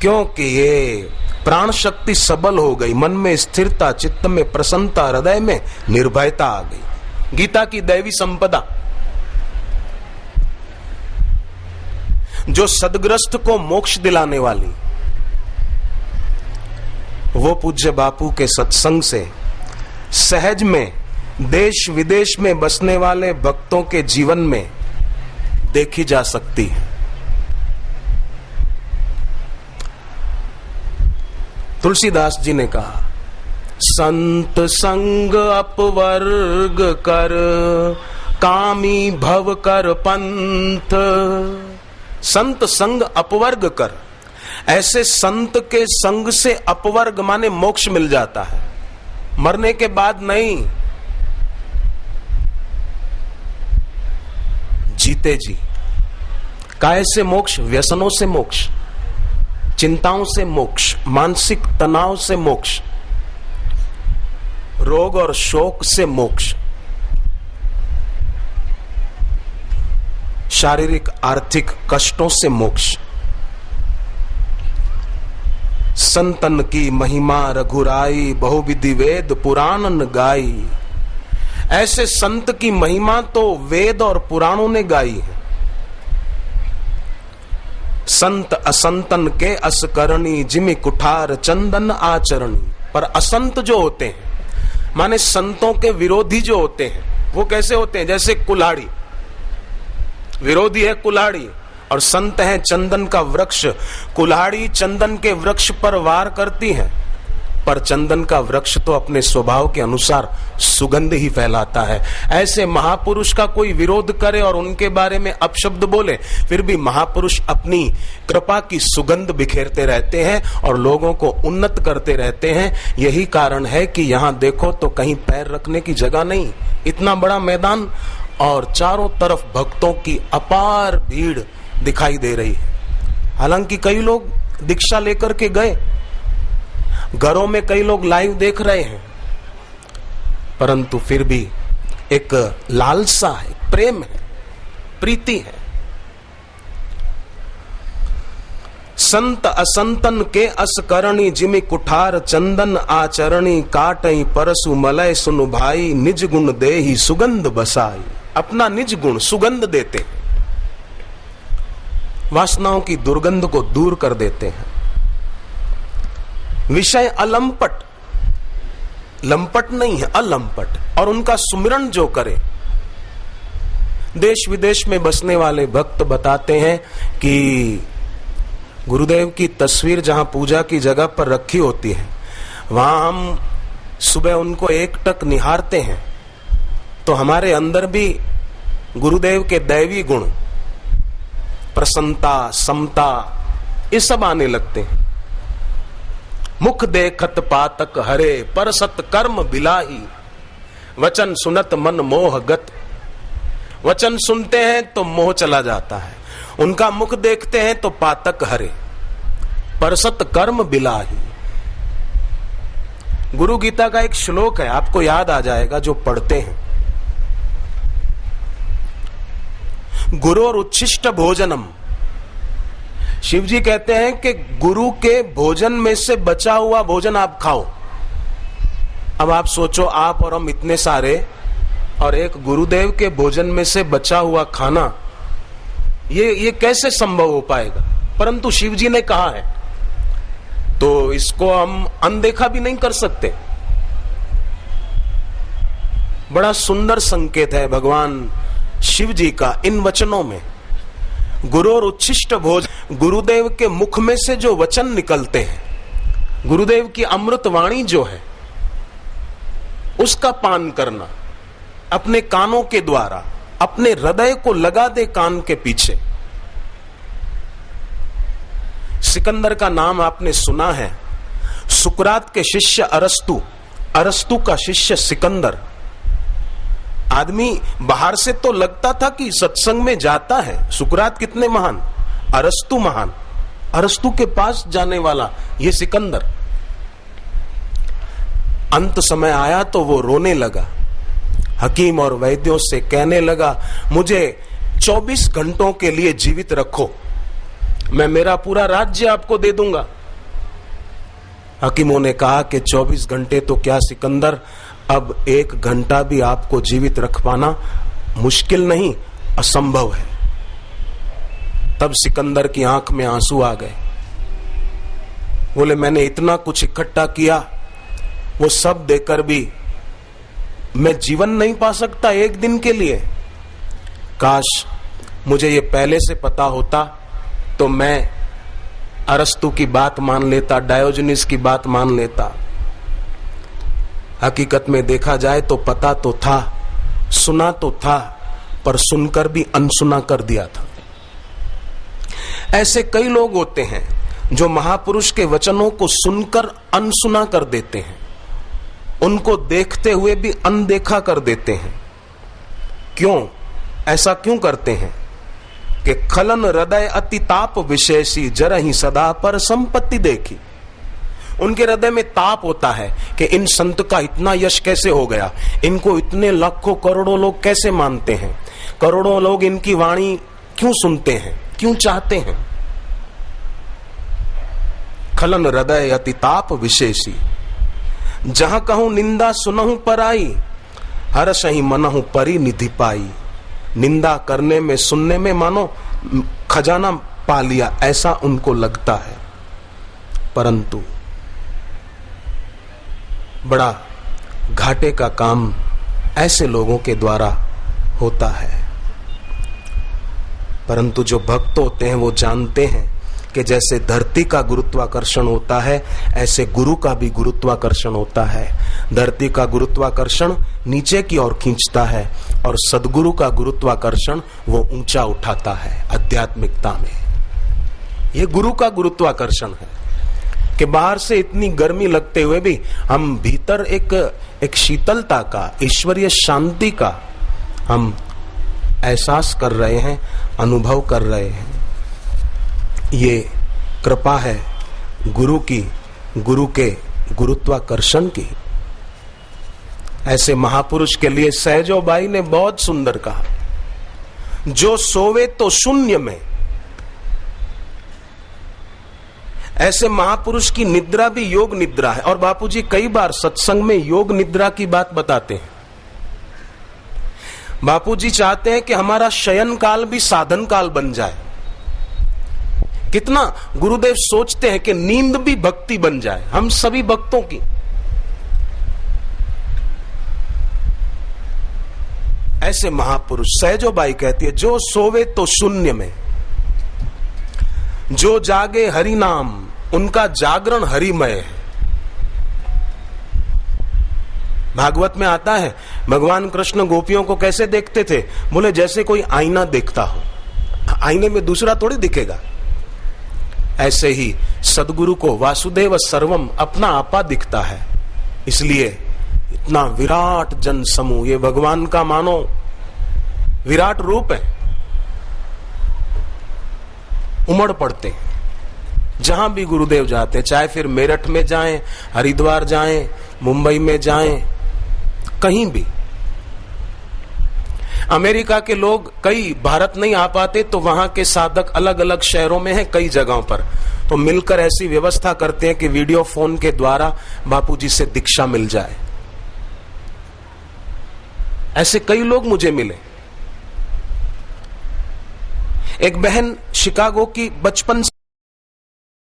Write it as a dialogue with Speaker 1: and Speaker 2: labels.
Speaker 1: क्योंकि ये प्राण शक्ति सबल हो गई, मन में स्थिरता, चित्त में प्रसन्नता, हृदय में निर्भयता आ गई। गीता की दैवी संपदा जो सदग्रस्त को मोक्ष दिलाने वाली, वो पूज्य बापू के सत्संग से सहज में देश विदेश में बसने वाले भक्तों के जीवन में देखी जा सकती है। तुलसीदास जी ने कहा, संत संग अपवर्ग कर, कामी भव कर पंथ। संत संग अपवर्ग कर, ऐसे संत के संग से अपवर्ग माने मोक्ष मिल जाता है, मरने के बाद नहीं, जीते जी। काय से मोक्ष? व्यसनों से मोक्ष, चिंताओं से मोक्ष, मानसिक तनाव से मोक्ष, रोग और शोक से मोक्ष, शारीरिक आर्थिक कष्टों से मोक्ष। संतन की महिमा रघुराई, बहुविधि वेद पुराणन गाई। ऐसे संत की महिमा तो वेद और पुराणों ने गाई है। संत असंतन के अस करणी, जिमि कुठार चंदन आचरणी। पर असंत जो होते हैं, माने संतों के विरोधी जो होते हैं, वो कैसे होते हैं? जैसे कुल्हाड़ी, विरोधी है कुल्हाड़ी और संत है चंदन का वृक्ष। कुल्हाड़ी चंदन के वृक्ष पर वार करती है, पर चंदन का वृक्ष तो अपने स्वभाव के अनुसार सुगंध ही फैलाता है। ऐसे महापुरुष का कोई विरोध करे और उनके बारे में अपशब्द बोले, फिर भी महापुरुष अपनी कृपा की सुगंध बिखेरते रहते हैं और लोगों को उन्नत करते रहते हैं। यही कारण है कि यहाँ देखो तो कहीं पैर रखने की जगह नहीं, इतना बड़ा मैदान और चारों तरफ भक्तों की अपार भीड़ दिखाई दे रही है। हालांकि कई लोग दीक्षा लेकर के गए, घरों में कई लोग लाइव देख रहे हैं, परंतु फिर भी एक लालसा है, प्रेम है, प्रीति है। संत असंतन के अस करणी, जिमि कुठार चंदन आचरणी। काटई परसु मलय सुनु भाई, निज गुण देहि सुगंध बसाई। अपना निज गुण सुगंध देते हैं, वासनाओं की दुर्गंध को दूर कर देते हैं। विषय अलंपट, लंपट नहीं है, अलंपट। और उनका सुमिरन जो करे, देश विदेश में बसने वाले भक्त बताते हैं कि गुरुदेव की तस्वीर जहां पूजा की जगह पर रखी होती है, वहां हम सुबह उनको एकटक निहारते हैं तो हमारे अंदर भी गुरुदेव के दैवी गुण, प्रसन्नता, समता, ये सब आने लगते हैं। मुख देखत पातक हरे, परसत कर्म बिलाही। वचन सुनत मन मोह गत। वचन सुनते हैं तो मोह चला जाता है, उनका मुख देखते हैं तो पातक हरे, परसत कर्म बिलाही। गुरु गीता का एक श्लोक है, आपको याद आ जाएगा जो पढ़ते हैं। गुरोर उच्छिष्ट भोजनम। शिव जी कहते हैं कि गुरु के भोजन में से बचा हुआ भोजन आप खाओ। अब आप सोचो, आप और हम इतने सारे और एक गुरुदेव के भोजन में से बचा हुआ खाना, ये कैसे संभव हो पाएगा? परंतु शिव जी ने कहा है तो इसको हम अनदेखा भी नहीं कर सकते। बड़ा सुंदर संकेत है भगवान शिव जी का इन वचनों में। गुरु और उच्छिष्ट भोज, गुरुदेव के मुख में से जो वचन निकलते हैं, गुरुदेव की अमृत वाणी जो है, उसका पान करना अपने कानों के द्वारा, अपने हृदय को लगा दे कान के पीछे। सिकंदर का नाम आपने सुना है। सुकरात के शिष्य अरस्तु, अरस्तु का शिष्य सिकंदर। आदमी बाहर से तो लगता था कि सत्संग में जाता है, सुकरात कितने महान, अरस्तु महान, अरस्तु के पास जाने वाला ये सिकंदर। अंत समय आया तो वो रोने लगा, हकीम और वैद्यों से कहने लगा, मुझे 24 घंटों के लिए जीवित रखो, मैं मेरा पूरा राज्य आपको दे दूंगा। हकीमों ने कहा कि 24 घंटे तो क्या सिकंदर, अब 1 घंटा भी आपको जीवित रख पाना मुश्किल नहीं, असंभव है। तब सिकंदर की आंख में आंसू आ गए। बोले मैंने इतना कुछ इकट्ठा किया, वो सब देकर भी मैं जीवन नहीं पा सकता 1 दिन के लिए। काश मुझे ये पहले से पता होता तो मैं अरस्तु की बात मान लेता, डायोजनीस की बात मान लेता। हकीकत में देखा जाए तो पता तो था, सुना तो था, पर सुनकर भी अनसुना कर दिया था। ऐसे कई लोग होते हैं जो महापुरुष के वचनों को सुनकर अनसुना कर देते हैं, उनको देखते हुए भी अनदेखा कर देते हैं। क्यों? ऐसा क्यों करते हैं कि खलन हृदय अति ताप विशेषी जरहि सदा पर संपत्ति देखी। उनके हृदय में ताप होता है कि इन संत का इतना यश कैसे हो गया, इनको इतने लाखों करोड़ों लोग कैसे मानते हैं, करोड़ों लोग इनकी वाणी क्यों सुनते हैं, क्यों चाहते हैं। खलन हृदय अति ताप विशेषी जहां कहूं निंदा सुनहु पराई, हर्षहि मनहु परिनिधि पाई। निंदा करने में, सुनने में मानो खजाना पा लिया ऐसा उनको लगता है, परंतु बड़ा घाटे का काम ऐसे लोगों के द्वारा होता है। परंतु जो भक्त होते हैं वो जानते हैं कि जैसे धरती का गुरुत्वाकर्षण होता है ऐसे गुरु का भी गुरुत्वाकर्षण होता है। धरती का गुरुत्वाकर्षण नीचे की ओर खींचता है और सदगुरु का गुरुत्वाकर्षण वो ऊंचा उठाता है आध्यात्मिकता में। ये गुरु का गुरुत्वाकर्षण है कि बाहर से इतनी गर्मी लगते हुए भी हम भीतर एक शीतलता का, ईश्वरीय शांति का हम एहसास कर रहे हैं, अनुभव कर रहे हैं। ये कृपा है गुरु की, गुरु के गुरुत्वाकर्षण की। ऐसे महापुरुष के लिए सहजो बाई ने बहुत सुंदर कहा, जो सोवे तो शून्य में। ऐसे महापुरुष की निद्रा भी योग निद्रा है। और बापूजी कई बार सत्संग में योग निद्रा की बात बताते हैं। बापूजी चाहते हैं कि हमारा शयन काल भी साधन काल बन जाए। कितना गुरुदेव सोचते हैं कि नींद भी भक्ति बन जाए, हम सभी भक्तों की। ऐसे महापुरुष, सहजोबाई कहती है, जो सोवे तो शून्य में, जो जागे हरि नाम, उनका जागरण हरिमय है। भागवत में आता है भगवान कृष्ण गोपियों को कैसे देखते थे, बोले जैसे कोई आईना देखता हो, आईने में दूसरा थोड़ी दिखेगा। ऐसे ही सदगुरु को वासुदेव सर्वम, अपना आपा दिखता है। इसलिए इतना विराट जन समूह, ये भगवान का मानो विराट रूप है, उमड़ पड़ते हैं जहां भी गुरुदेव जाते, चाहे फिर मेरठ में जाएं, हरिद्वार जाएं, मुंबई में जाएं, कहीं भी। अमेरिका के लोग कई भारत नहीं आ पाते तो वहां के साधक अलग अलग शहरों में हैं, कई जगहों पर, तो मिलकर ऐसी व्यवस्था करते हैं कि वीडियो फोन के द्वारा बापूजी से दीक्षा मिल जाए। ऐसे कई लोग मुझे मिले। एक बहन शिकागो की बचपन